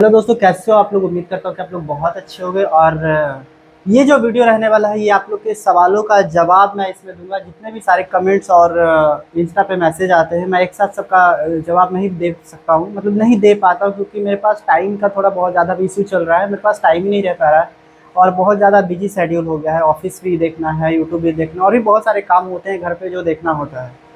Hello दोस्तों, कैसे हो आप लोग। उम्मीद करता हूँ कि आप लोग बहुत अच्छे होंगे। और ये जो वीडियो रहने वाला है, ये आप लोग के सवालों का जवाब मैं इसमें दूंगा। जितने भी सारे कमेंट्स और इंस्टा पे मैसेज आते हैं, मैं एक साथ सबका जवाब नहीं दे सकता हूँ, मतलब नहीं दे पाता हूँ, क्योंकि मेरे पास टाइम का थोड़ा बहुत ज़्यादा इशू चल रहा है। मेरे पास टाइम ही नहीं रह पा रहा है और बहुत ज़्यादा बिजी शेड्यूल हो गया है। ऑफिस भी देखना है, यूट्यूब भी देखना, और भी बहुत सारे काम होते हैं घर पे जो देखना होता है।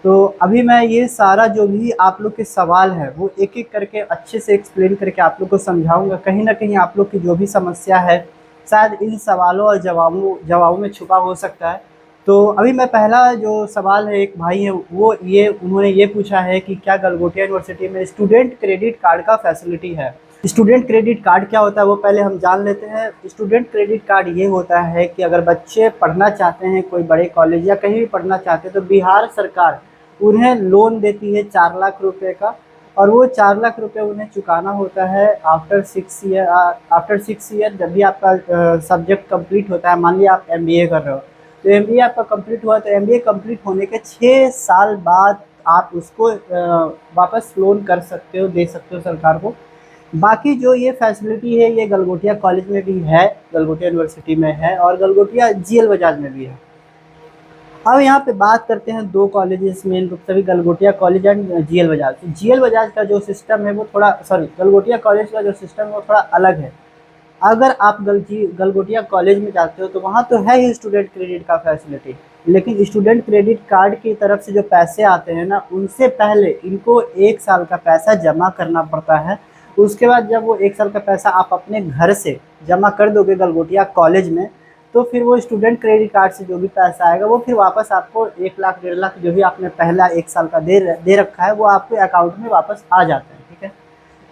तो अभी मैं ये सारा जो भी आप लोग के सवाल है वो एक एक करके अच्छे से एक्सप्लेन करके आप लोग को समझाऊंगा। कहीं ना कहीं आप लोग की जो भी समस्या है शायद इन सवालों और जवाबों में छुपा हो सकता है। तो अभी मैं पहला जो सवाल है, एक भाई है वो ये उन्होंने ये पूछा है कि क्या गलगोटिया यूनिवर्सिटी में स्टूडेंट क्रेडिट कार्ड का फैसिलिटी है। स्टूडेंट क्रेडिट कार्ड क्या होता है वो पहले हम जान लेते हैं। स्टूडेंट क्रेडिट कार्ड ये होता है कि अगर बच्चे पढ़ना चाहते हैं कोई बड़े कॉलेज या कहीं भी पढ़ना चाहते हैं, तो बिहार सरकार उन्हें लोन देती है 4 लाख रुपए का। और वो 4 लाख रुपए उन्हें चुकाना होता है आफ्टर 6 ईयर। जब भी आपका सब्जेक्ट कंप्लीट होता है, मान लिया आप एमबीए कर रहे हो, तो एमबीए आपका कंप्लीट हुआ, तो एमबीए कंप्लीट होने के 6 साल बाद आप उसको वापस लोन कर सकते हो, दे सकते हो सरकार को। बाकी जो ये फैसिलिटी है ये गलगोटिया कॉलेज में भी है, गलगोटिया यूनिवर्सिटी में है, और गलगोटिया जीएल बजाज में भी है। अब यहाँ पे बात करते हैं दो कॉलेजेस मेन रूप से भी, Galgotia college and GL Bajaj. तो जीएल बजाज का जो सिस्टम है वो थोड़ा, सॉरी, गलगोटिया कॉलेज का जो सिस्टम है वो थोड़ा अलग है। अगर आप गलगोटिया कॉलेज में जाते हो तो वहाँ तो है ही स्टूडेंट क्रेडिट का फैसिलिटी, लेकिन स्टूडेंट क्रेडिट कार्ड की तरफ से जो पैसे आते हैं ना, उनसे पहले इनको 1 साल का पैसा जमा करना पड़ता है। उसके बाद जब वो 1 साल का पैसा आप अपने घर से जमा कर दोगे गलगोटिया कॉलेज में, तो फिर वो स्टूडेंट क्रेडिट कार्ड से जो भी पैसा आएगा वो फिर वापस आपको 1 लाख 1.5 लाख जो भी आपने पहला 1 साल का दे रखा है वो आपके अकाउंट में वापस आ जाता है। ठीक है।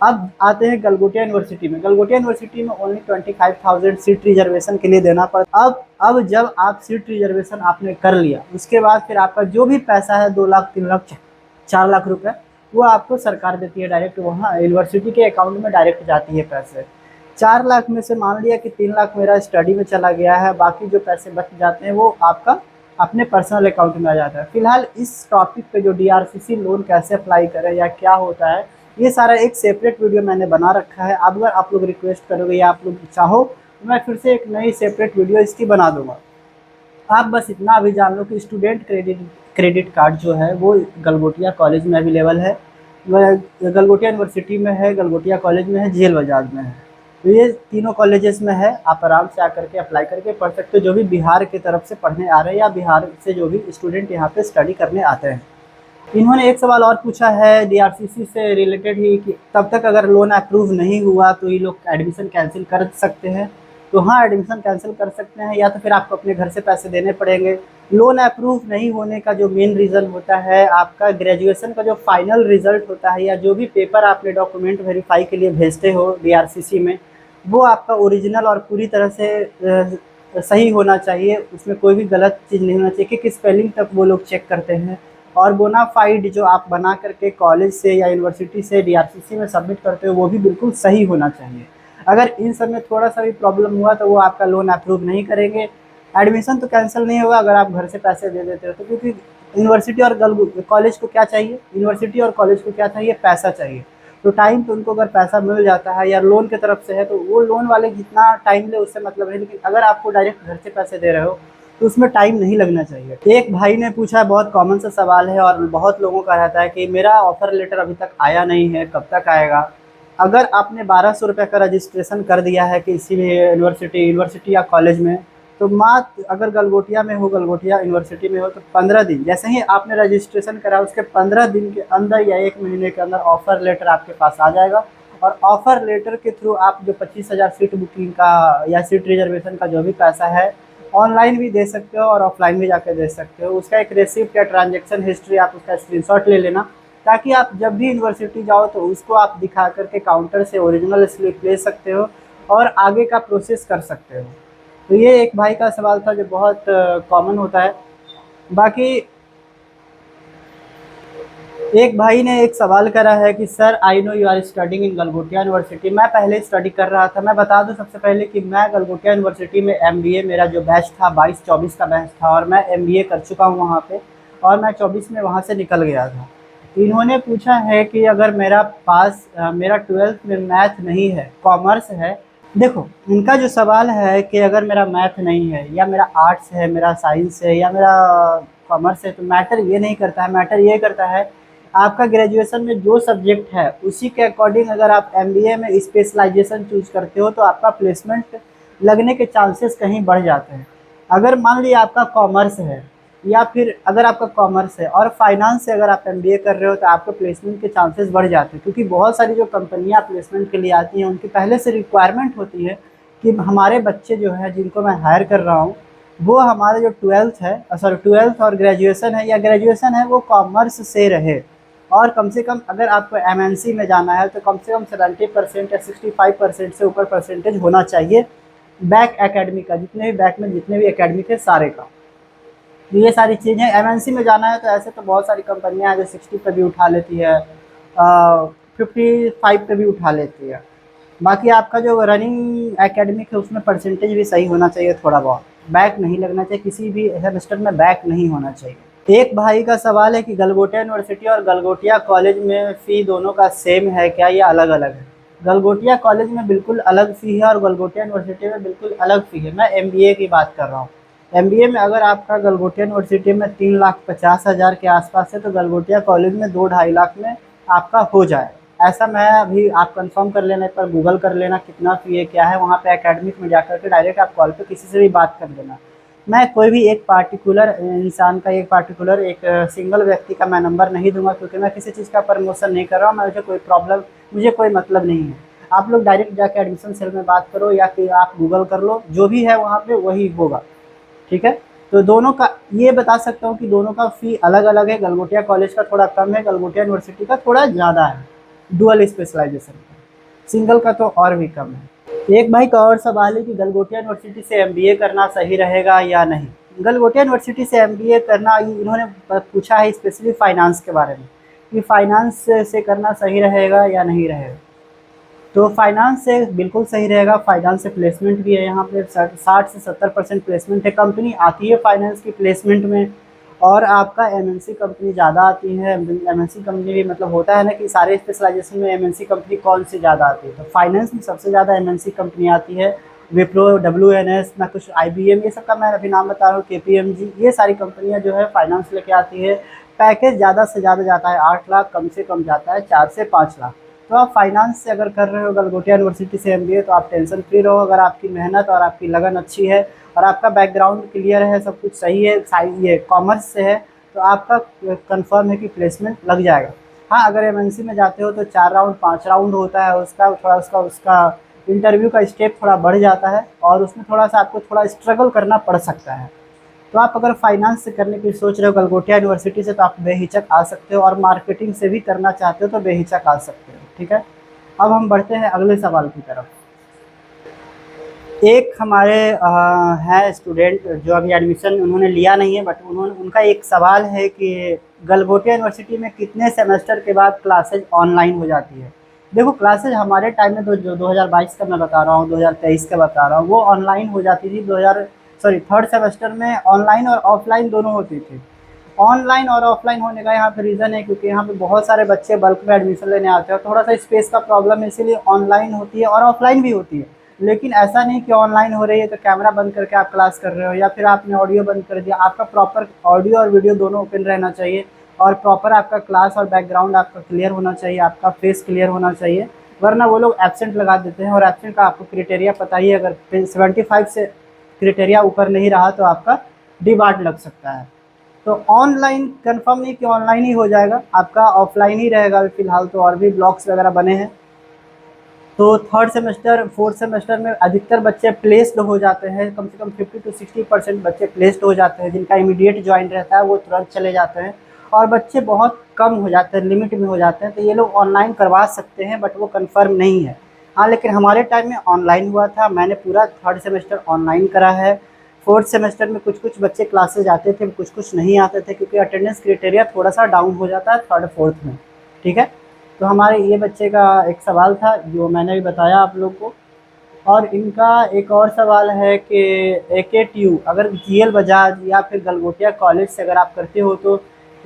अब आते हैं गलगोटिया यूनिवर्सिटी में। गलगोटिया यूनिवर्सिटी में ओनली 25,000 सीट रिजर्वेशन के लिए देना पड़ता। अब जब आप सीट रिजर्वेशन आपने कर लिया, उसके बाद फिर आपका जो भी पैसा है 2 लाख 3 लाख 4 लाख रुपए, वो आपको सरकार देती है डायरेक्ट, वहाँ यूनिवर्सिटी के अकाउंट में डायरेक्ट जाती है पैसे। 4 लाख में से मान लिया कि 3 लाख मेरा स्टडी में चला गया है, बाकी जो पैसे बच जाते हैं वो आपका अपने पर्सनल अकाउंट में आ जाता है। फिलहाल इस टॉपिक पे जो डीआरसीसी लोन कैसे अप्लाई करें या क्या होता है, ये सारा एक सेपरेट वीडियो मैंने बना रखा है। अब अगर आप लोग रिक्वेस्ट करोगे या आप लोग चाहो तो मैं फिर से एक नई सेपरेट वीडियो इसकी बना दूंगा। आप बस इतना अभी जान लो कि स्टूडेंट क्रेडिट कार्ड जो है वो गलगोटिया कॉलेज में अवेलेबल है, वह गलगोटिया यूनिवर्सिटी में है, गलगोटिया कॉलेज में है, जेल बजाज में है। तो ये तीनों कॉलेजेस में है, आप आराम से आकर के अप्लाई करके पढ़ सकते हो, जो भी बिहार की तरफ से पढ़ने आ रहे हैं या बिहार से जो भी स्टूडेंट यहाँ पे स्टडी करने आते हैं। इन्होंने एक सवाल और पूछा है डीआरसीसी से रिलेटेड ही, कि तब तक अगर लोन अप्रूव नहीं हुआ तो ये लोग एडमिशन कैंसिल कर सकते हैं। तो हाँ, एडमिशन कैंसिल कर सकते हैं, या तो फिर आपको अपने घर से पैसे देने पड़ेंगे। लोन अप्रूव नहीं होने का जो मेन रीज़न होता है, आपका ग्रेजुएशन का जो फाइनल रिजल्ट होता है या जो भी पेपर आपने डॉक्यूमेंट वेरीफाई के लिए भेजते हो डीआरसीसी में, वो आपका ओरिजिनल और पूरी तरह से सही होना चाहिए। उसमें कोई भी गलत चीज़ नहीं होना चाहिए, कि स्पेलिंग तक वो लोग चेक करते हैं। और बोनाफाइड जो आप बना करके कॉलेज से या यूनिवर्सिटी से डीआरसीसी में सबमिट करते हो वो भी बिल्कुल सही होना चाहिए। अगर इन सब में थोड़ा सा भी प्रॉब्लम हुआ तो वो आपका लोन अप्रूव नहीं करेंगे। एडमिशन तो कैंसिल नहीं होगा अगर आप घर से पैसे दे देते हो तो, क्योंकि यूनिवर्सिटी और कॉलेज को क्या चाहिए, यूनिवर्सिटी और कॉलेज को क्या चाहिए, पैसा चाहिए। तो टाइम पे उनको अगर पैसा मिल जाता है या लोन की तरफ से है तो वो लोन वाले जितना टाइम ले उससे मतलब है, लेकिन अगर आपको डायरेक्ट घर से पैसे दे रहे हो तो उसमें टाइम नहीं लगना चाहिए। एक भाई ने पूछा है, बहुत कॉमन सा सवाल है और बहुत लोगों का रहता है कि मेरा ऑफर लेटर अभी तक आया नहीं है, कब तक आएगा। अगर आपने 1200 रुपये का रजिस्ट्रेशन कर दिया है किसी भी यूनिवर्सिटी या कॉलेज में, तो मात्र अगर गलगोटिया में हो, गलगोटिया यूनिवर्सिटी में हो, तो 15 दिन, जैसे ही आपने रजिस्ट्रेशन करा उसके 15 दिन के अंदर या 1 महीने के अंदर ऑफर लेटर आपके पास आ जाएगा। और ऑफर लेटर के थ्रू आप जो 25,000 सीट बुकिंग का या सीट रिजर्वेशन का जो भी पैसा है ऑनलाइन भी दे सकते हो और ऑफलाइन भी जाकर दे सकते हो। उसका एक रेसिप्ट या ट्रांजैक्शन हिस्ट्री आप उसका स्क्रीनशॉट ले लेना, ताकि आप जब भी यूनिवर्सिटी जाओ तो उसको आप दिखा करके काउंटर से ओरिजिनल स्लिप ले सकते हो और आगे का प्रोसेस कर सकते हो। तो ये एक भाई का सवाल था जो बहुत कॉमन होता है। बाकी एक भाई ने एक सवाल करा है कि sir, I know you are studying in Galgotia university. मैं पहले स्टडी कर रहा था। मैं बता दूं सबसे पहले कि मैं गलगोटिया यूनिवर्सिटी में एमबीए, मेरा जो बैच था 22-24 का बैच था, और मैं एमबीए कर चुका हूं वहां पे, और मैं 24 में वहां से निकल गया था। इन्होंने पूछा है कि अगर मेरा 12th में मैथ नहीं है, कॉमर्स है। देखो, इनका जो सवाल है कि अगर मेरा मैथ नहीं है या मेरा आर्ट्स है, मेरा साइंस है या मेरा कॉमर्स है, तो मैटर ये नहीं करता है, मैटर ये करता है आपका ग्रेजुएशन में जो सब्जेक्ट है उसी के अकॉर्डिंग अगर आप एमबीए में स्पेशलाइजेशन चूज करते हो तो आपका प्लेसमेंट लगने के चांसेस कहीं बढ़ जाते हैं। अगर मान लिया आपका कॉमर्स है, या फिर अगर आपका कॉमर्स है और फाइनेंस से अगर आप एमबीए कर रहे हो तो आपके प्लेसमेंट के चांसेस बढ़ जाते हैं, क्योंकि बहुत सारी जो कंपनियां प्लेसमेंट के लिए आती हैं उनकी पहले से रिक्वायरमेंट होती है कि हमारे बच्चे जो है जिनको मैं हायर कर रहा हूँ वो हमारा जो ट्वेल्थ है, सॉरी ट्वेल्थ और ग्रेजुएशन है या ग्रेजुएशन है वो कॉमर्स से रहे। और कम से कम अगर आपको एमएनसी में जाना है तो कम से कम 70% या 65% से ऊपर परसेंटेज होना चाहिए बैक एकेडमिक का, जितने भी बैक में जितने भी एकेडमिक है सारे का। तो ये सारी चीज़ें एमएनसी में जाना है तो ऐसे तो बहुत सारी कंपनियां हैं जो 60 पे भी उठा लेती है, 55 पे भी उठा लेती है। बाकी आपका जो रनिंग एकेडमिक है उसमें परसेंटेज भी सही होना चाहिए, थोड़ा बहुत बैक नहीं लगना चाहिए, किसी भी सेमेस्टर में बैक नहीं होना चाहिए। एक भाई का सवाल है कि गलगोटिया यूनिवर्सिटी और गलगोटिया कॉलेज में फ़ी दोनों का सेम है क्या या अलग अलग है? गलगोटिया कॉलेज में बिल्कुल अलग फ़ी है और गलगोटिया यूनिवर्सिटी में बिल्कुल अलग फ़ी है। मैं एमबीए की बात कर रहा हूँ। एमबीए में अगर आपका गलगोटिया यूनिवर्सिटी में 3,50,000 के आसपास है तो गलगोटिया कॉलेज में 2-2.5 लाख में आपका हो जाए। ऐसा मैं अभी आप कंफर्म कर लेना, एक बार गूगल कर लेना कितना फ़ी है क्या है, वहाँ पे एकेडमिक में जाकर के डायरेक्ट आप कॉल पे किसी से भी बात कर लेना। मैं कोई भी एक पार्टिकुलर इंसान का, एक पार्टिकुलर एक सिंगल व्यक्ति का मैं नंबर नहीं दूंगा, क्योंकि मैं किसी चीज़ का प्रमोशन नहीं कर रहा हूँ, मुझे कोई प्रॉब्लम, मुझे कोई मतलब नहीं है। आप लोग डायरेक्ट जाके एडमिशन सेल में बात करो या फिर आप गूगल कर लो, जो भी है वहाँ पे वही होगा। ठीक है। तो दोनों का ये बता सकता हूँ कि दोनों का फ़ी अलग अलग है। गलगोटिया कॉलेज का थोड़ा कम है, गलगोटिया यूनिवर्सिटी का थोड़ा ज़्यादा है डुअल स्पेशलाइजेशन का, सिंगल का तो और भी कम है। एक भाई का और सवाल है कि गलगोटिया यूनिवर्सिटी से एमबीए करना सही रहेगा या नहीं। गलगोटिया यूनिवर्सिटी से एमबीए करना, इन्होंने पूछा है स्पेशली फाइनेंस के बारे में कि फाइनेंस से करना सही रहेगा या नहीं रहेगा। तो फाइनेंस से बिल्कुल सही रहेगा, फाइनेंस से प्लेसमेंट भी है, यहाँ पे 60 से 70% प्लेसमेंट है, कंपनी आती है फाइनेंस की प्लेसमेंट में। और आपका एमएनसी कंपनी ज़्यादा आती है, एमएनसी कंपनी भी मतलब होता है ना कि सारे स्पेशलाइजेशन में एमएनसी कंपनी कौन सी ज़्यादा आती है, तो फाइनेंस में सबसे ज़्यादा एमएनसी कंपनी आती है। विप्रो, डब्ल्यूएनएस, ना कुछ आईबीएम, ये सब का मैं अभी नाम बता रहा हूँ, केपीएमजी, ये सारी कंपनियाँ जो है फाइनेंस लेके आती है। पैकेज ज़्यादा से ज़्यादा जाता है 8 लाख, कम से कम जाता है 4 से 5 लाख। तो आप फाइनेंस से अगर कर रहे हो गलगोटिया यूनिवर्सिटी से एमबीए तो आप टेंशन फ्री रहो। अगर आपकी मेहनत और आपकी लगन अच्छी है और आपका बैकग्राउंड क्लियर है, सब कुछ सही है, ये कॉमर्स से है, तो आपका कंफर्म है कि प्लेसमेंट लग जाएगा। हाँ, अगर एमएनसी में जाते हो तो 4 राउंड 5 राउंड होता है, उसका थोड़ा उसका इंटरव्यू का स्टेप थोड़ा बढ़ जाता है और उसमें थोड़ा सा आपको थोड़ा स्ट्रगल करना पड़ सकता है। तो आप अगर फाइनेंस से करने की सोच रहे हो गलगोटिया यूनिवर्सिटी से तो आप बेहिचक आ सकते हो, और मार्केटिंग से भी करना चाहते हो तो बेहिचक आ सकते हो। ठीक है। अब हम बढ़ते हैं अगले सवाल की तरफ। एक हमारे हैं स्टूडेंट जो अभी एडमिशन उन्होंने लिया नहीं है, बट उनका एक सवाल है कि गलगोटिया यूनिवर्सिटी में कितने सेमेस्टर के बाद क्लासेज ऑनलाइन हो जाती है। देखो, क्लासेज हमारे टाइम में तो जो 2022 का मैं बता रहा हूँ, 2023 का बता रहा हूँ, वो ऑनलाइन हो जाती थी। 2000 सॉरी थर्ड सेमेस्टर में ऑनलाइन और ऑफलाइन दोनों होती थी। ऑनलाइन और ऑफलाइन होने का यहाँ पे रीज़न है क्योंकि यहाँ पे बहुत सारे बच्चे बल्क में एडमिशन लेने आते हैं और थोड़ा सा स्पेस का प्रॉब्लम है, इसीलिए ऑनलाइन होती है और ऑफलाइन भी होती है। लेकिन ऐसा नहीं कि ऑनलाइन हो रही है तो कैमरा बंद करके आप क्लास कर रहे हो या फिर आपने ऑडियो बंद कर दिया। आपका प्रॉपर ऑडियो और वीडियो दोनों ओपन रहना चाहिए और प्रॉपर आपका क्लास और बैकग्राउंड आपका क्लियर होना चाहिए, आपका फेस क्लियर होना चाहिए, वरना वो लोग एब्सेंट लगा देते हैं। और एब्सेंट का आपको क्राइटेरिया पता ही है, अगर 75 से क्राइटेरिया ऊपर नहीं रहा तो आपका डिबार्ड लग सकता है। तो ऑनलाइन कंफर्म नहीं कि ऑनलाइन ही हो जाएगा, आपका ऑफलाइन ही रहेगा फिलहाल। तो और भी ब्लॉग्स वगैरह बने हैं। तो थर्ड सेमेस्टर फोर्थ सेमेस्टर में अधिकतर बच्चे प्लेस्ड हो जाते हैं, कम से कम 50 से 60% बच्चे प्लेस्ड हो जाते हैं, जिनका इमीडिएट ज्वाइन रहता है वो तुरंत चले जाते हैं। और बच्चे बहुत कम हो जाते हैं, लिमिट में हो जाते हैं, तो ये लोग ऑनलाइन करवा सकते हैं बट वो कंफर्म नहीं है। हाँ, लेकिन हमारे टाइम में ऑनलाइन हुआ था, मैंने पूरा थर्ड सेमेस्टर ऑनलाइन करा है। फोर्थ सेमेस्टर में कुछ कुछ बच्चे क्लासेज आते थे, कुछ कुछ नहीं आते थे, क्योंकि अटेंडेंस क्राइटेरिया थोड़ा सा डाउन हो जाता है थर्ड फोर्थ में। ठीक है। तो हमारे ये बच्चे का एक सवाल था जो मैंने भी बताया आप लोग को। और इनका एक और सवाल है कि AKTU अगर GL बजाज या फिर गलगोटिया कॉलेज से अगर आप करते हो तो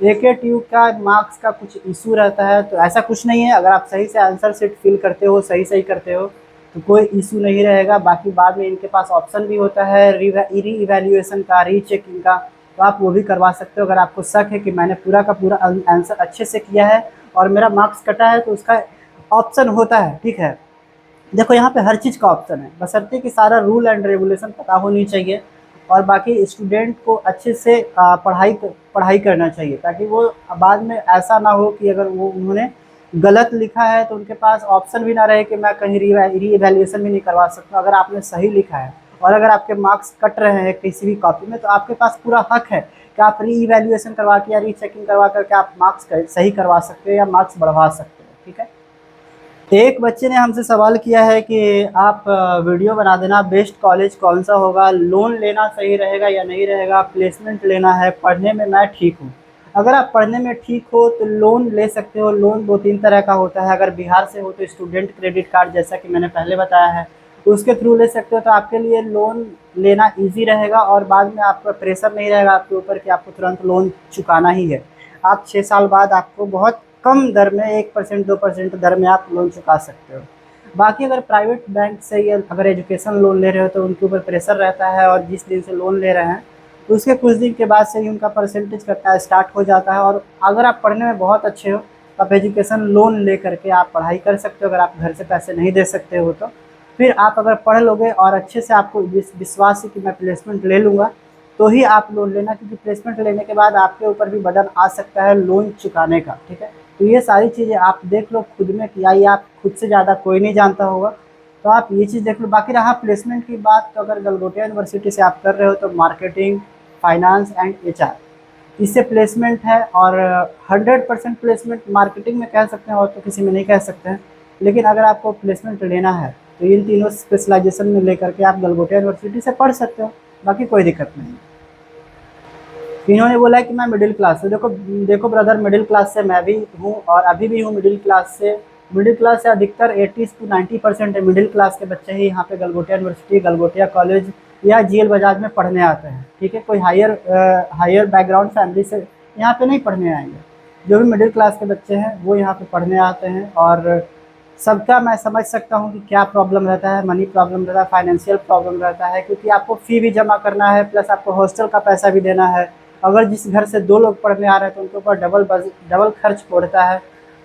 AKTU का मार्क्स का कुछ इशू रहता है, तो ऐसा कुछ नहीं है। अगर आप सही से आंसर शीट फिल करते हो, सही करते हो, तो कोई इशू नहीं रहेगा। बाकी बाद में इनके पास ऑप्शन भी होता है री इवैल्यूएशन का, रीचेकिंग का, तो आप वो भी करवा सकते हो। अगर आपको शक है कि मैंने पूरा का पूरा आंसर अच्छे से किया है और मेरा मार्क्स कटा है, तो उसका ऑप्शन होता है, ठीक है। देखो यहाँ पे हर चीज़ का ऑप्शन है, बशर्ते कि सारा रूल एंड रेगुलेशन पता होनी चाहिए, और बाकी स्टूडेंट को अच्छे से पढ़ाई करना चाहिए, ताकि वो बाद में ऐसा ना हो कि अगर वो उन्होंने गलत लिखा है तो उनके पास ऑप्शन भी ना रहे कि मैं कहीं री इवैल्यूएशन भी नहीं करवा सकता। अगर आपने सही लिखा है और अगर आपके मार्क्स कट रहे हैं किसी भी कॉपी में, तो आपके पास पूरा हक है कि आप री इवैल्यूएशन करवा के या रीचेकिंग करवा करके आप मार्क्स सही करवा सकते हो या मार्क्स बढ़वा सकते हो, ठीक है। एक बच्चे ने हमसे सवाल किया है कि आप वीडियो बना देना, बेस्ट कॉलेज कौन सा होगा, लोन लेना सही रहेगा या नहीं रहेगा, प्लेसमेंट लेना है, पढ़ने में मैं ठीक हूँ। अगर आप पढ़ने में ठीक हो तो लोन ले सकते हो। लोन दो तीन तरह का होता है। अगर बिहार से हो तो स्टूडेंट क्रेडिट कार्ड, जैसा कि मैंने पहले बताया है, तो उसके थ्रू ले सकते हो। तो आपके लिए लोन लेना ईजी रहेगा और बाद में आपका प्रेशर नहीं रहेगा आपके ऊपर कि आपको तुरंत लोन चुकाना ही है। आप 6 साल बाद आपको बहुत कम दर में 1% 2% दर में आप लोन चुका सकते हो। बाकी अगर प्राइवेट बैंक से या अगर एजुकेशन लोन ले रहे हो तो उनके ऊपर प्रेशर रहता है, और जिस दिन से लोन ले रहे हैं तो उसके कुछ दिन के बाद से ही उनका परसेंटेज कटना स्टार्ट हो जाता है। और अगर आप पढ़ने में बहुत अच्छे हो तो आप एजुकेशन लोन ले करके आप पढ़ाई कर सकते हो। अगर आप घर से पैसे नहीं दे सकते हो तो फिर आप अगर पढ़ लोगे और अच्छे से आपको विश्वास है कि मैं प्लेसमेंट ले लूँगा, तो ही आप लोन लेना, क्योंकि प्लेसमेंट लेने के बाद आपके ऊपर भी बर्डन आ सकता है लोन चुकाने का, ठीक है। तो ये सारी चीज़ें आप देख लो खुद में, कि ये आप खुद से ज़्यादा कोई नहीं जानता होगा, तो आप ये चीज़ देख लो। बाकी रहा प्लेसमेंट की बात, तो अगर गलगोटिया यूनिवर्सिटी से आप कर रहे हो तो मार्केटिंग, फाइनेंस एंड HR, इससे प्लेसमेंट है। और 100% प्लेसमेंट मार्केटिंग में कह सकते हैं और तो किसी में नहीं कह सकते हैं। लेकिन अगर आपको प्लेसमेंट लेना है तो इन तीनों स्पेशलाइजेशन में लेकर के आप गलगोटिया यूनिवर्सिटी से पढ़ सकते हो, बाकी कोई दिक्कत नहीं है। इन्होंने बोला है कि मैं मिडिल क्लास से, देखो देखो ब्रदर, मिडिल क्लास से मैं भी हूँ और अभी भी हूँ मिडिल क्लास से। मिडिल क्लास से अधिकतर 80 to 90% है मिडिल क्लास के बच्चे ही यहाँ पे गलगोटिया यूनिवर्सिटी, गलगोटिया कॉलेज या GL बजाज में पढ़ने आते हैं, ठीक है। कोई हायर बैकग्राउंड फैमिली से यहाँ पे नहीं पढ़ने आएंगे। जो भी मिडिल क्लास के बच्चे हैं वो यहाँ पे पढ़ने आते हैं। और सबका मैं समझ सकता हूँ कि क्या प्रॉब्लम रहता है, मनी प्रॉब्लम रहता है, फाइनेंशियल प्रॉब्लम रहता है, क्योंकि आपको फ़ी भी जमा करना है, प्लस आपको हॉस्टल का पैसा भी देना है। अगर जिस घर से 2 लोग पढ़ने आ रहे हैं तो उनके ऊपर डबल खर्च पड़ता है।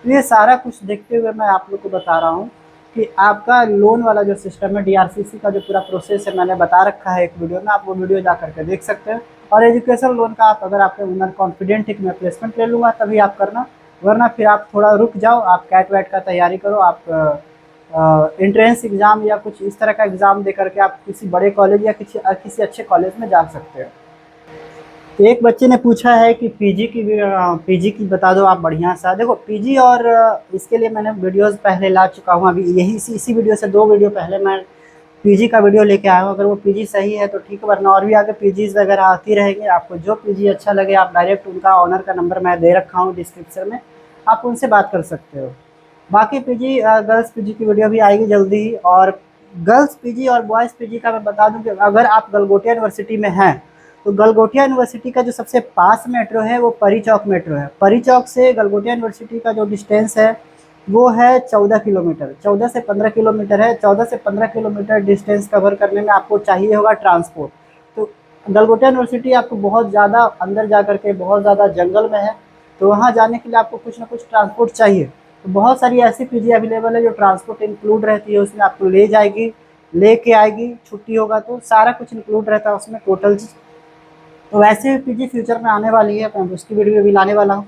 तो ये सारा कुछ देखते हुए मैं आप लोग को बता रहा हूँ कि आपका लोन वाला जो सिस्टम है, DRCC का जो पूरा प्रोसेस है, मैंने बता रखा है एक वीडियो में, आप वो वीडियो जा करके देख सकते हैं। और एजुकेशन लोन का आप अगर आपके अंदर कॉन्फिडेंट है कि मैं प्लेसमेंट ले लूँगा, तभी आप करना, वरना फिर आप थोड़ा रुक जाओ, आप कैट वैट का तैयारी करो, आप एंट्रेंस एग्ज़ाम या कुछ इस तरह का एग्ज़ाम दे करके आप किसी बड़े कॉलेज या किसी अच्छे कॉलेज में जा सकते हो। तो एक बच्चे ने पूछा है कि पीजी की बता दो आप बढ़िया सा। देखो पीजी और इसके लिए मैंने वीडियोस पहले ला चुका हूँ। अभी यही इसी वीडियो से 2 वीडियो पहले मैं पीजी का वीडियो लेके आया हूँ। अगर वो पीजी सही है तो ठीक है, वरना और भी आगे पीजीज वगैरह आती रहेंगे। आपको जो पीजी अच्छा लगे आप डायरेक्ट उनका ऑनर का नंबर मैं दे रखा हूँ डिस्क्रिप्शन में, आप उनसे बात कर सकते हो। बाकी पीजी गर्ल्स पीजी की वीडियो भी आएगी जल्दी ही। और गर्ल्स पीजी और बॉयज़ पीजी का मैं बता दूं कि अगर आप गलगोटिया यूनिवर्सिटी में हैं तो गलगोटिया यूनिवर्सिटी का जो सबसे पास मेट्रो है वो परी चौक मेट्रो है। परी चौक से गलगोटिया यूनिवर्सिटी का जो डिस्टेंस है वो है 14 किलोमीटर, 14 से 15 किलोमीटर है। 14 से 15 किलोमीटर डिस्टेंस कवर करने में आपको चाहिए होगा ट्रांसपोर्ट। तो गलगोटिया यूनिवर्सिटी आपको बहुत ज़्यादा अंदर जा करके बहुत ज़्यादा जंगल में है, तो वहाँ जाने के लिए आपको कुछ ना कुछ ट्रांसपोर्ट चाहिए। तो बहुत सारी ऐसी पीजी अवेलेबल है जो ट्रांसपोर्ट इंक्लूड रहती है, उसमें आपको ले जाएगी, लेके आएगी, छुट्टी होगा तो सारा कुछ इंक्लूड रहता है उसमें टोटल चीज़। तो वैसे पीजी फ्यूचर में आने वाली है, मैं उसकी वीडियो भी लाने वाला हूँ।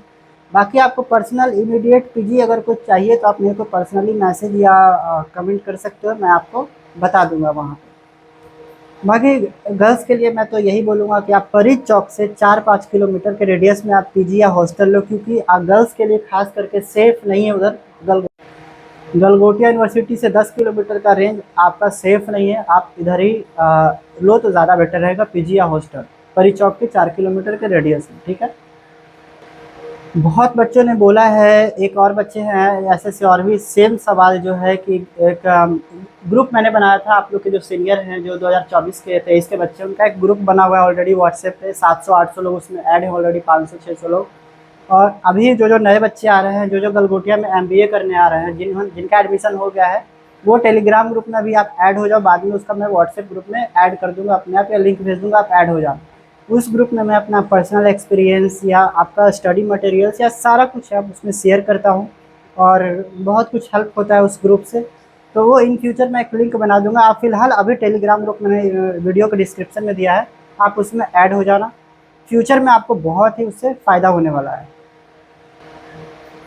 बाकी आपको पर्सनल इमीडिएट पीजी अगर कुछ चाहिए तो आप मेरे को पर्सनली मैसेज या कमेंट कर सकते हो, मैं आपको बता दूंगा वहाँ पे। बाकी गर्ल्स के लिए मैं तो यही बोलूँगा कि आप परी चौक से 4-5 किलोमीटर के रेडियस में आप पीजी या हॉस्टल लो, क्योंकि गर्ल्स के लिए खास करके सेफ़ नहीं है उधर। गलगोटिया यूनिवर्सिटी से 10 किलोमीटर का रेंज आपका सेफ नहीं है। आप इधर ही लो तो ज़्यादा बेटर रहेगा, पीजी या हॉस्टल, परी चौक के 4 किलोमीटर के रेडियस में, ठीक है। बहुत बच्चों ने बोला है, एक और बच्चे हैं ऐसे से और भी सेम सवाल जो है कि एक ग्रुप मैंने बनाया था, आप लोग के जो सीनियर हैं जो 2024 के 23 के बच्चे, उनका एक ग्रुप बना हुआ है ऑलरेडी व्हाट्सएप पे। 700-800 लोग उसमें ऐड हैं ऑलरेडी, 500-600 लोग। और अभी जो जो नए बच्चे आ रहे हैं, जो जो गलगोटिया में एमबीए करने आ रहे हैं, जिनका एडमिशन हो गया है, वो टेलीग्राम ग्रुप में अभी आप ऐड हो जाओ। बाद में उसका मैं व्हाट्सएप ग्रुप में ऐड कर दूंगा अपने आप, या लिंक भेज दूंगा, आप ऐड हो जाओ। उस ग्रुप में मैं अपना पर्सनल एक्सपीरियंस या आपका स्टडी मटेरियल्स या सारा कुछ आप उसमें शेयर करता हूँ, और बहुत कुछ हेल्प होता है उस ग्रुप से। तो वो इन फ्यूचर मैं एक लिंक बना दूंगा। आप फिलहाल अभी टेलीग्राम ग्रुप मैंने वीडियो के डिस्क्रिप्शन में दिया है, आप उसमें ऐड हो जाना। फ्यूचर में आपको बहुत ही उससे फ़ायदा होने वाला है।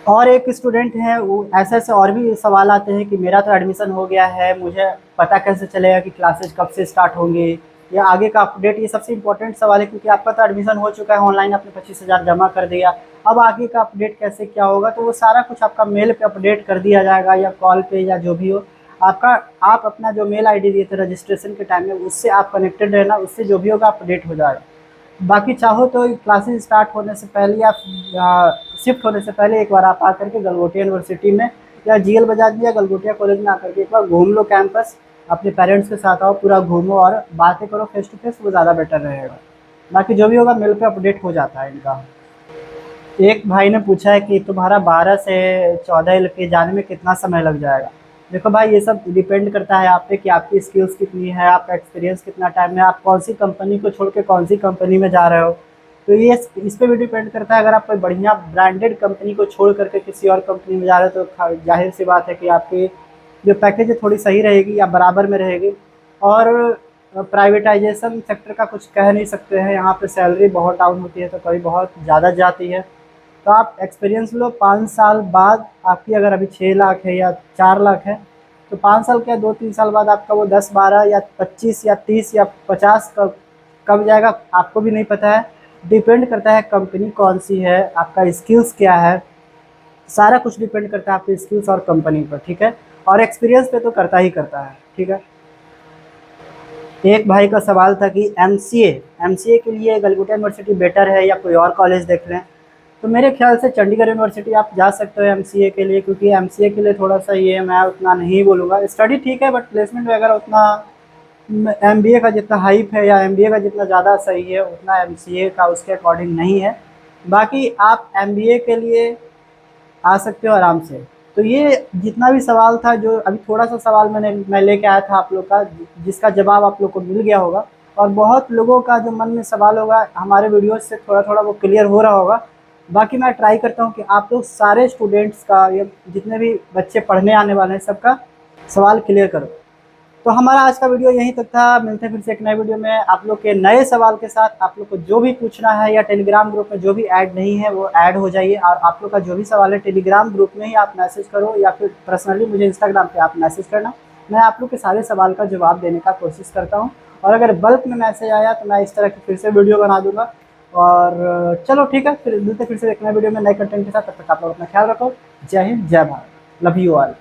और एक स्टूडेंट है, वो ऐसे ऐसे और भी सवाल आते हैं कि मेरा तो एडमिशन हो गया है, मुझे पता कैसे चलेगा कि क्लासेज कब से स्टार्ट होंगे या आगे का अपडेट। ये सबसे इम्पोर्टेंट सवाल है, क्योंकि आपका तो एडमिशन हो चुका है, ऑनलाइन आपने 25,000 जमा कर दिया। अब आगे का अपडेट कैसे क्या होगा, तो वो सारा कुछ आपका मेल पे अपडेट कर दिया जाएगा, या कॉल पे, या जो भी हो आपका। आप अपना जो मेल आईडी दिए थे रजिस्ट्रेशन के टाइम में, उससे आप कनेक्टेड रहना, उससे जो भी होगा अपडेट हो जाएगा। बाकी चाहो तो क्लासेस स्टार्ट होने से पहले या शिफ्ट होने से पहले एक बार आप आकर के गलगोटिया यूनिवर्सिटी में या जीएल बजाज में या गलगोटिया कॉलेज में आकर के एक बार घूम लो कैंपस। अपने पेरेंट्स के साथ आओ, पूरा घूमो और बातें करो फेस टू फेस, वो ज़्यादा बेटर रहेगा। बाकी जो भी होगा मेल पे अपडेट हो जाता है इनका। एक भाई ने पूछा है कि तुम्हारा 12 से 14 एलपी जाने में कितना समय लग जाएगा। देखो भाई, ये सब डिपेंड करता है आप पे कि आपकी स्किल्स कितनी है, आपका एक्सपीरियंस कितना टाइम है, आप कौन सी कंपनी को छोड़ के कौन सी कंपनी में जा रहे हो। तो ये इस पे भी डिपेंड करता है। अगर आप कोई बढ़िया ब्रांडेड कंपनी को छोड़ करके किसी और कंपनी में जा रहे हो, तो जाहिर सी बात है कि आपकी जो पैकेज है थोड़ी सही रहेगी या बराबर में रहेगी। और प्राइवेटाइजेशन सेक्टर का कुछ कह नहीं सकते हैं, यहाँ पे सैलरी बहुत डाउन होती है तो कभी बहुत ज़्यादा जाती है। तो आप एक्सपीरियंस लो, 5 साल बाद आपकी अगर अभी 6 लाख है या 4 लाख है, तो 5 साल क्या 2-3 साल बाद आपका वो 10-12 या 25 या 30 या 50 कब कब जाएगा आपको भी नहीं पता है। डिपेंड करता है कंपनी कौन सी है, आपका स्किल्स क्या है, सारा कुछ डिपेंड करता है आपकी स्किल्स और कंपनी पर, ठीक है। और एक्सपीरियंस पे तो करता ही करता है, ठीक है। एक भाई का सवाल था कि एमसीए एमसीए के लिए गलगोटिया यूनिवर्सिटी बेटर है या कोई और कॉलेज देख लें। तो मेरे ख्याल से चंडीगढ़ यूनिवर्सिटी आप जा सकते हो एमसीए के लिए, क्योंकि एमसीए के लिए थोड़ा सा ये मैं उतना नहीं बोलूँगा, स्टडी ठीक है बट प्लेसमेंट वगैरह उतना एमबीए का जितना हाइप है या एमबीए का जितना ज़्यादा सही है, उतना एमसीए का उसके अकॉर्डिंग नहीं है। बाकी आप एमबीए के लिए आ सकते हो आराम से। तो ये जितना भी सवाल था, जो अभी थोड़ा सा सवाल मैं लेके आया था आप लोग का, जिसका जवाब आप लोग को मिल गया होगा। और बहुत लोगों का जो मन में सवाल होगा हमारे वीडियो से थोड़ा थोड़ा वो क्लियर हो रहा होगा। बाकी मैं ट्राई करता हूँ कि आप लोग सारे स्टूडेंट्स का, या जितने भी बच्चे पढ़ने आने वाले हैं, सबका सवाल क्लियर करो। तो हमारा आज का वीडियो यहीं तक था। मिलते हैं फिर से एक नए वीडियो में आप लोग के नए सवाल के साथ। आप लोग को जो भी पूछना है या टेलीग्राम ग्रुप में जो भी ऐड नहीं है वो ऐड हो जाइए, और आप लोग का जो भी सवाल है टेलीग्राम ग्रुप में ही आप मैसेज करो, या फिर पर्सनली मुझे इंस्टाग्राम पे आप मैसेज करना। मैं आप लोग के सारे सवाल का जवाब देने का कोशिश करता हूँ। और अगर बल्क में मैसेज आया तो मैं इस तरह की फिर से वीडियो बना दूंगा। और चलो ठीक है, फिर मिलते फिर से एक नए वीडियो में नए कंटेंट के साथ। तब तक आप लोग अपना ख्याल रखो। जय हिंद, जय भारत, लव यू ऑल।